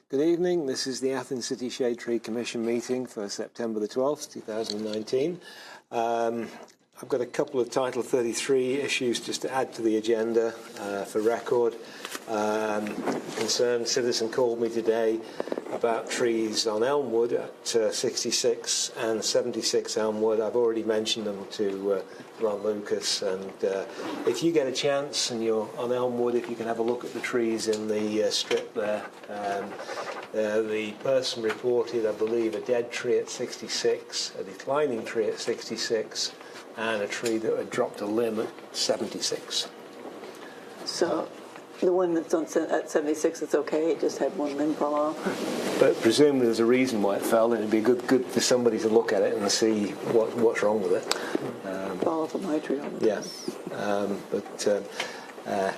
Good evening. This is the Athens City Shade Tree Commission meeting for September the 12th, 2019. I've got a couple of Title 33 issues just to add to the agenda for record. Concerned citizen called me today about trees on Elmwood at 66 and 76 Elmwood. I've already mentioned them to Ron Lucas, and if you get a chance and you're on Elmwood, if you can have a look at the trees in the strip there. The person reported, I believe, a dead tree at 66, a declining tree at 66, and a tree that had dropped a limb at 76. So the one that's at 76 is okay, it just had one limb fall off? But presumably there's a reason why it fell, and it'd be good for somebody to look at it and see what's wrong with it. Fall off of my tree all the time.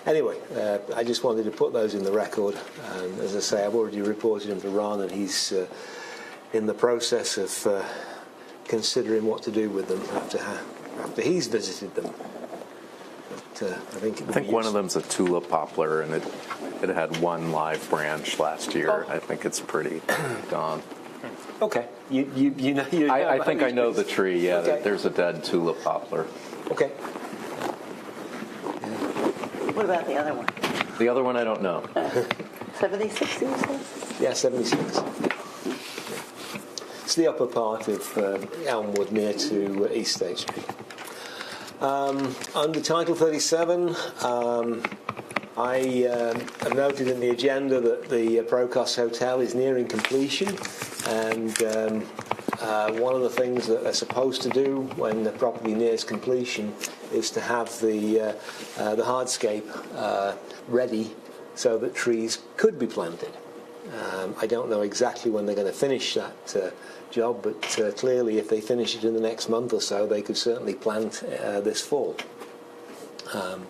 Anyway, I just wanted to put those in the record. As I say, I've already reported them to Ron, and he's in the process of considering what to do with them after he's visited them. But, I think one of them's a tulip poplar, and it had one live branch last year. Oh. I think it's pretty gone. Okay, you know. I think I know the tree. Yeah, okay. There's a dead tulip poplar. Okay. What about the other one? The other one I don't know. 76, you said? Yeah, 76. It's the upper part of Elmwood near to East State Street. Under Title 37, I have noted in the agenda that the Procos Hotel is nearing completion, and one of the things that they're supposed to do when the property nears completion is to have the hardscape ready so that trees could be planted. I don't know exactly when they're going to finish that job, but clearly if they finish it in the next month or so, they could certainly plant this fall. Title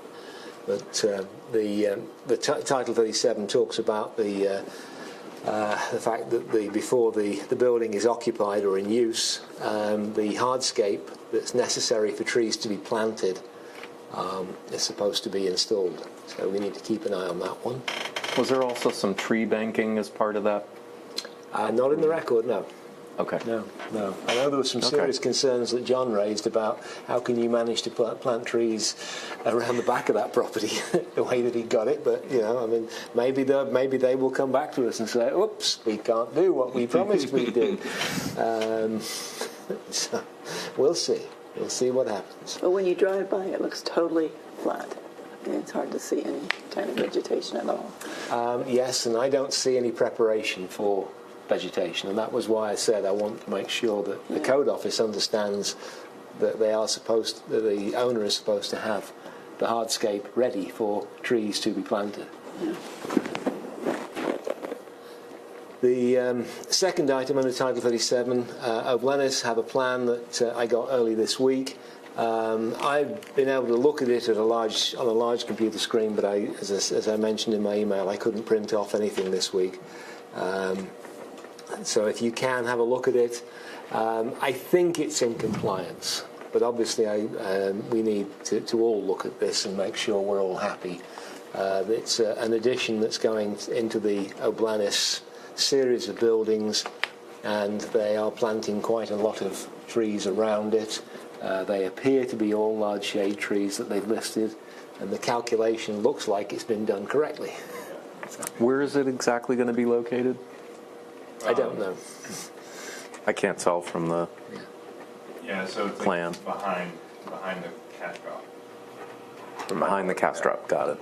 37 talks about the fact that before the building is occupied or in use, the hardscape that's necessary for trees to be planted is supposed to be installed. So we need to keep an eye on that one. Was there also some tree banking as part of that? Not in the record, no. Okay. No. I know there were some serious concerns that John raised about how can you manage to plant trees around the back of that property the way that he got it. But maybe they will come back to us and say, "Oops, we can't do what we promised we did." So we'll see. We'll see what happens. But when you drive by, it looks totally flat. It's hard to see any kind of vegetation at all. Yes, and I don't see any preparation for vegetation, and that was why I said I want to make sure that the code office understands that the owner is supposed to have the hardscape ready for trees to be planted. Yeah. The second item under Title 37, O'Blennis have a plan that I got early this week. I've been able to look at it on a large computer screen, but as I mentioned in my email, I couldn't print off anything this week. So if you can have a look at it, I think it's in compliance. But obviously, we need to all look at this and make sure we're all happy. It's an addition that's going into the O'Blennis series of buildings, and they are planting quite a lot of trees around it. They appear to be all large shade trees that they've listed, and the calculation looks like it's been done correctly. Where is it exactly going to be located? I don't know. I can't tell from the so it's plan. Like behind the cash drop. From behind the cast drop. Got it.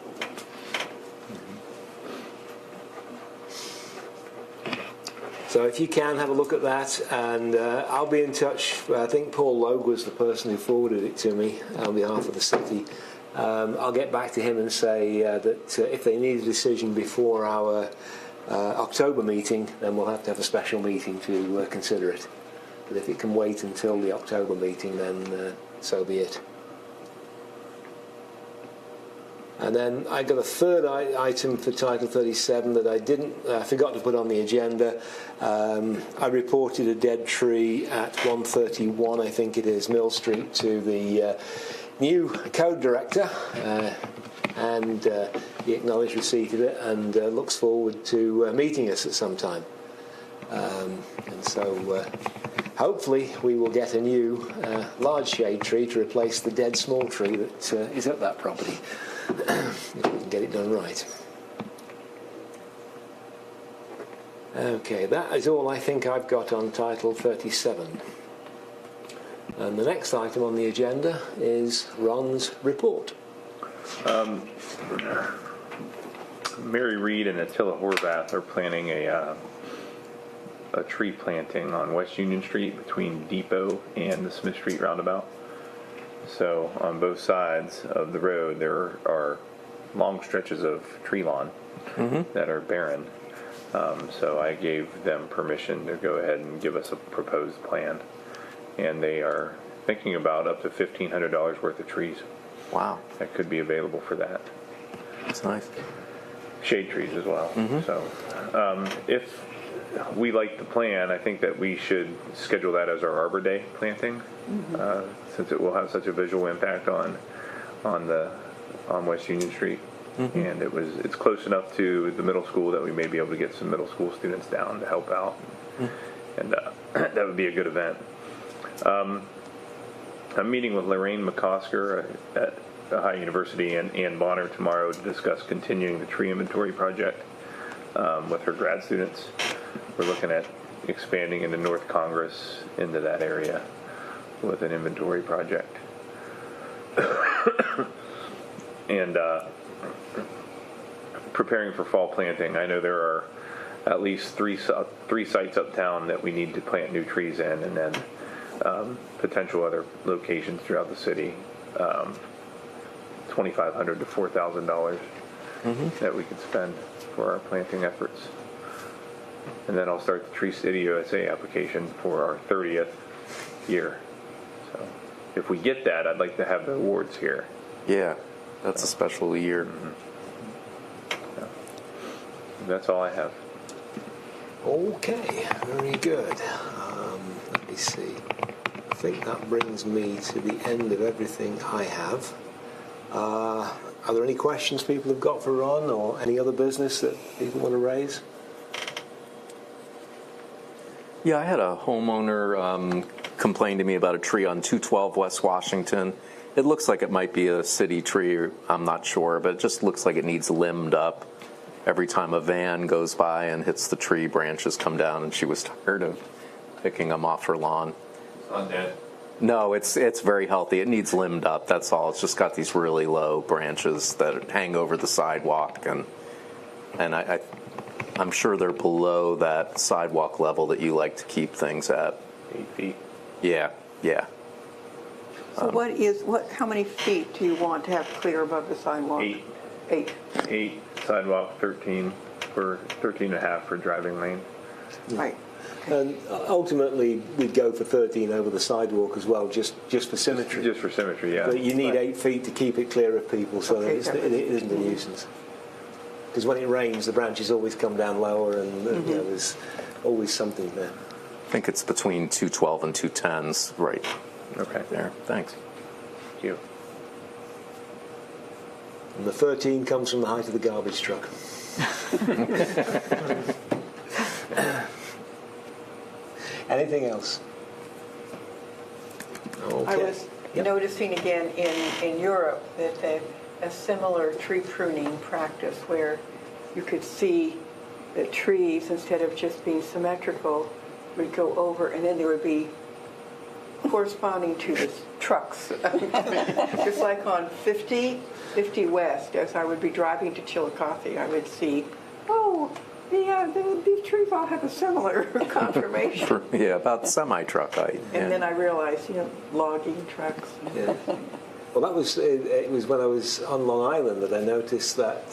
So if you can, have a look at that, and I'll be in touch. I think Paul Logue was the person who forwarded it to me on behalf of the city. I'll get back to him and say that if they need a decision before our October meeting, then we'll have to have a special meeting to consider it. But if it can wait until the October meeting, then so be it. And then I got a third item for Title 37 that I forgot to put on the agenda. I reported a dead tree at 131, I think it is, Mill Street, to the new code director. and he acknowledged receipt of it and looks forward to meeting us at some time. And so hopefully we will get a new large shade tree to replace the dead small tree that is at that property, if we can get it done right. Okay, that is all I think I've got on Title 37. And the next item on the agenda is Ron's report. Mary Reed and Attila Horvath are planning a tree planting on West Union Street between Depot and the Smith Street roundabout. So on both sides of the road there are long stretches of tree lawn that are barren. So I gave them permission to go ahead and give us a proposed plan. And they are thinking about up to $1,500 worth of trees. Wow. That could be available for that. That's nice. Shade trees as well. So if we like the plan, I think that we should schedule that as our Arbor Day planting, since it will have such a visual impact on West Union Street. And it's close enough to the middle school that we may be able to get some middle school students down to help out. And that would be a good event. I'm meeting with Lorraine McCosker at Ohio University and Ann Bonner tomorrow to discuss continuing the tree inventory project with her grad students. We're looking at expanding into North Congress into that area with an inventory project. And preparing for fall planting. I know there are at least three sites uptown that we need to plant new trees in, and then potential other locations throughout the city. $2,500 to $4,000 that we could spend for our planting efforts. And then I'll start the Tree City USA application for our 30th year. So if we get that, I'd like to have the awards here. Yeah, that's a special year. That's all I have. Okay, very good. Let me see. I think that brings me to the end of everything I have. Are there any questions people have got for Ron, or any other business that people want to raise? Yeah, I had a homeowner complain to me about a tree on 212 West Washington. It looks like it might be a city tree, I'm not sure, but it just looks like it needs limbed up. Every time a van goes by and hits the tree, branches come down, and she was tired of picking them off her lawn. It's not dead. No, it's very healthy. It needs limbed up, that's all. It's just got these really low branches that hang over the sidewalk, and I'm sure they're below that sidewalk level that you like to keep things at. 8 feet. Yeah. So how many feet do you want to have clear above the sidewalk? 8. 8. 8 sidewalk, 13 and a half for driving lane. Right. And ultimately, we'd go for 13 over the sidewalk as well, just for symmetry. Just for symmetry, yeah. But you need 8 feet to keep it clear of people, so Okay, that it isn't a nuisance. Because when it rains, the branches always come down lower, and there's always something there. I think it's between 212 and 210s, right Okay. there. Thanks. Thank you. And the 13 comes from the height of the garbage truck. Anything else? Okay. I was noticing again in Europe that a similar tree pruning practice where you could see the trees, instead of just being symmetrical, would go over, and then there would be corresponding to the trucks. Just like on 50 West, as I would be driving to Chillicothe, I would see, these trees all have a similar conformation. About semi-truck height. And then I realized, logging trucks. Yeah. Well, it was when I was on Long Island that I noticed that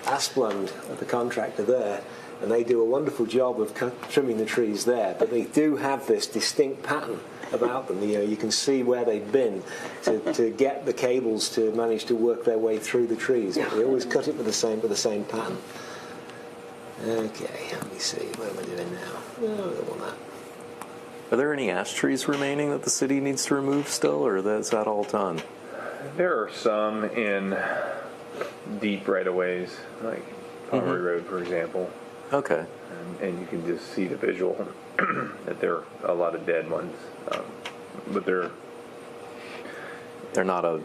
Asplund, the contractor there, and they do a wonderful job of trimming the trees there, but they do have this distinct pattern about them. You can see where they've been to get the cables to manage to work their way through the trees. But they always cut it with the same pattern. Okay, let me see. What am I doing now? No, I don't want that. Are there any ash trees remaining that the city needs to remove still, or is that all done? There are some in deep right-of-ways, like Pomeroy Road, for example. Okay. And you can just see the visual that there are a lot of dead ones. But they're They're not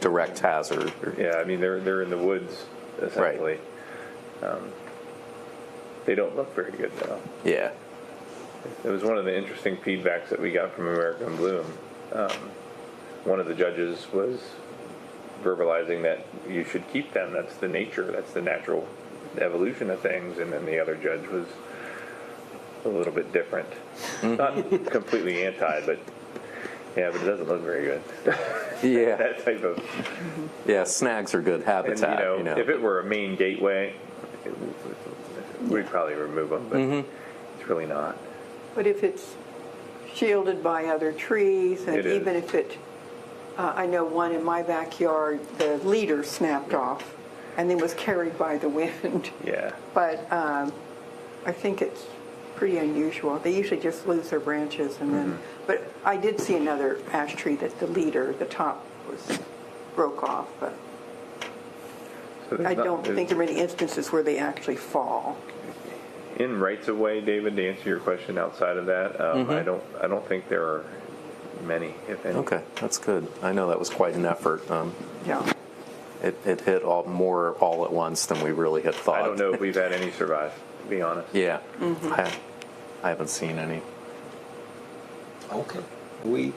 direct hazard. yeah, I mean, they're in the woods, essentially. Right. They don't look very good, though. Yeah. It was one of the interesting feedbacks that we got from American Bloom. One of the judges was verbalizing that you should keep them. That's the nature. That's the natural evolution of things. And then the other judge was a little bit different. Not completely anti, but yeah, but it doesn't look very good. Yeah. That type of. Yeah, snags are good habitat. And, if it were a main gateway, we'd probably remove them, but it's really not. But if it's shielded by other trees, and It is. even if it, I know one in my backyard, the leader snapped off and then was carried by the wind. Yeah. But I think it's pretty unusual. They usually just lose their branches and then, but I did see another ash tree that the leader, the top broke off, but So I don't think there are many instances where they actually fall. In rights of way, David, to answer your question outside of that, I don't think there are many, if any. Okay, that's good. I know that was quite an effort. Yeah. It hit all at once than we really had thought. I don't know if we've had any survive, to be honest. Yeah, I haven't seen any. Okay. Are we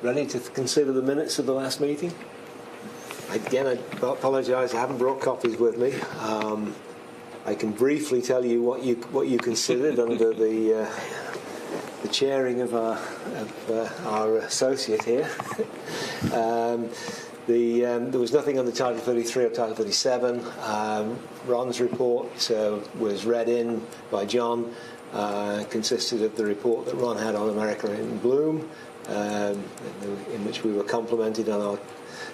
ready to consider the minutes of the last meeting? Again, I apologise, I haven't brought copies with me. I can briefly tell you what you considered under the chairing of our associate here. There was nothing on the Title 33 or Title 37. Ron's report was read in by John. Consisted of the report that Ron had on America in Bloom, in which we were complimented on our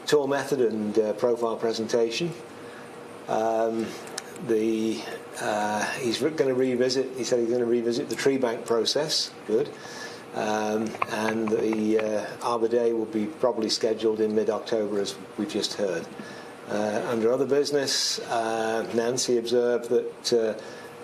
tour method and profile presentation. He's going to revisit. He said he's going to revisit the tree bank process. Good. And the Arbor Day will be probably scheduled in mid-October, as we've just heard. Under other business, Nancy observed that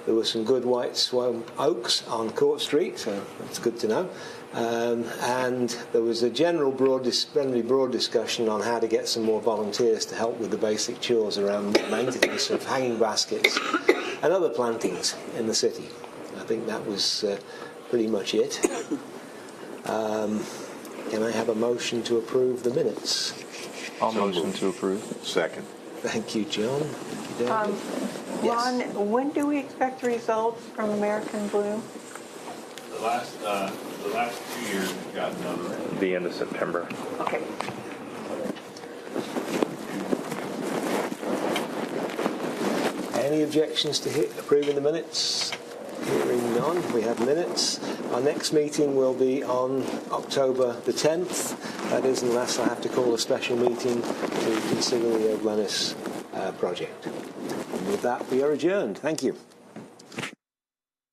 there were some good white swan oaks on Court Street, so that's good to know. And there was a general broad discussion on how to get some more volunteers to help with the basic chores around maintenance of hanging baskets and other plantings in the city. I think that was pretty much it. Can I have a motion to approve the minutes? I'll motion to approve. Second. Thank you, John. Thank you, David. Ron, when do we expect the results from American Bloom? The last 2 years we've gotten them. The end of September. Okay. Any objections to approving the minutes? Hearing none, we have minutes. Our next meeting will be on October the 10th. That is, unless I have to call a special meeting to consider the Glennis project. And with that, we are adjourned. Thank you.